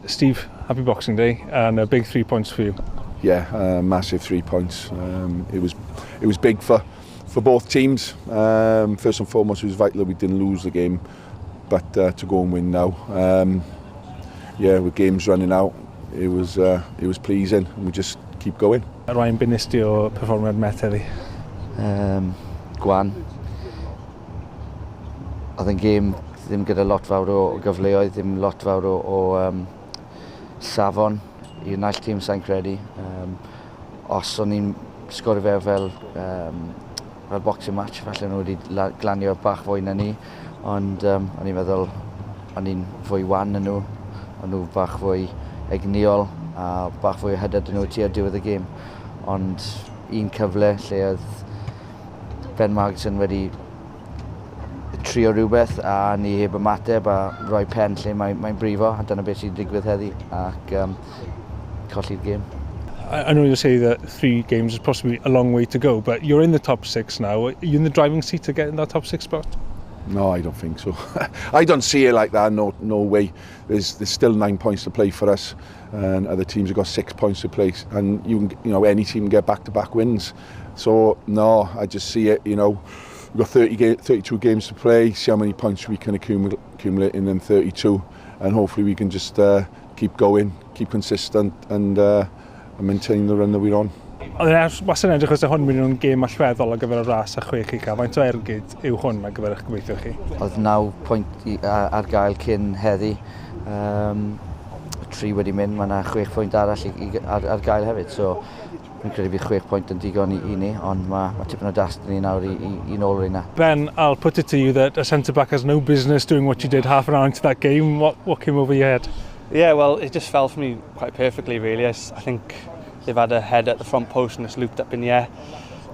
Steve, happy Boxing Day and a big 3 points for you. Yeah, massive 3 points. It was big for both teams. First and foremost, it was vital that we didn't lose the game, but to go and win now. Yeah, with games running out, it was pleasing, and we just keep going. Ryan, be nes di o perfformiad Met heddi? Gwan. Oedd yn gêm ddim gyda lot fawr o gyfleoedd, ddim lot fawr o safon i'r naill tîm sa'n credu. Os o'n i'n sgorio fe fel boxing match, falle nhw wedi glanio bach fwy na ni, ond o'n i'n meddwl o'n i'n fwy wan na nhw, o'n nhw bach fwy egniol a bach fwy hyder nhw tua'r diwedd y gêm. Ond un cyfle lle oedd Ben Magson wedi trio rhywbeth a ni heb ymateb a rhoi pen lle mae'n brifo, a dyna beth sy'n digwydd heddi ac colli'r gêm. I know you say that 3 games is possibly a long way to go, but you're in the top 6 now. Are you in the driving seat to get in that top 6 spot? No, I don't think so. I don't see it like that. No way. There's still 9 points to play for us, and other teams have got 6 points to play. And any team can get back-to-back wins. So no, I just see it. We've got 32 games to play. See how many points we can accumulate in them 32, and hopefully we can just keep going, keep consistent, and maintain the run that we're on. Oedd yn wastad yn edrych os hwn mynd yn gêm allweddol ar gyfer y ras a chwech i cael. Faint o ergyd yw hwn ar gyfer eich gobeithio chi? Oedd 9 pwynt ar gael cyn heddi. 3 wedi mynd, mae yna 6 pwynt arall ar gael hefyd. So, fi'n credu bydd 6 pwynt yn digon i ni, ond mae tipyn o dasg ni nawr i nôl rhywna. Ben, I'll put it to you that a centre-back has no business doing what you did half an hour into that game. What came over your head? Yeah, well, it just fell for me quite perfectly, really. I think they've had a head at the front post and it's looped up in the air.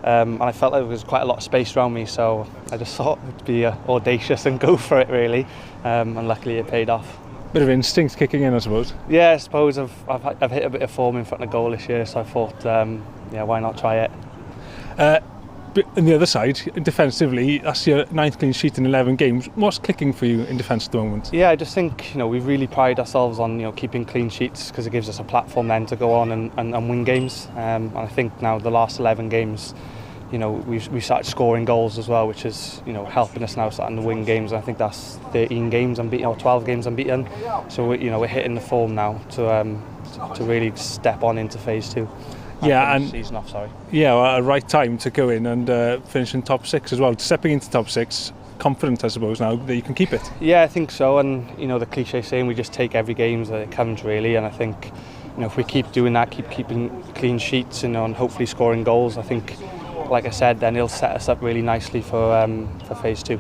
And I felt like there was quite a lot of space around me, so I just thought it'd be audacious and go for it, really. And luckily it paid off. Bit of instinct kicking in, I suppose. Yeah, I suppose I've hit a bit of form in front of goal this year, so I thought, yeah, why not try it? But on the other side, defensively, that's your 9th clean sheet in 11 games. What's clicking for you in defence at the moment? Yeah, I just think we really pride ourselves on keeping clean sheets because it gives us a platform then to go on and win games. And I think now the last 11 games, we've started scoring goals as well, which is helping us now starting to win games. And I think that's 13 games unbeaten or 12 games unbeaten. So we're hitting the form now to really step on into phase 2. Yeah, and season off, sorry. Yeah, well, a right time to go in and finish in top 6 as well. Stepping into top 6, confident, I suppose, now that you can keep it. Yeah, I think so. And the cliche saying, we just take every game as it comes, really. And I think if we keep doing that, keep keeping clean sheets, and hopefully scoring goals, I think, like I said, then it'll set us up really nicely for phase 2.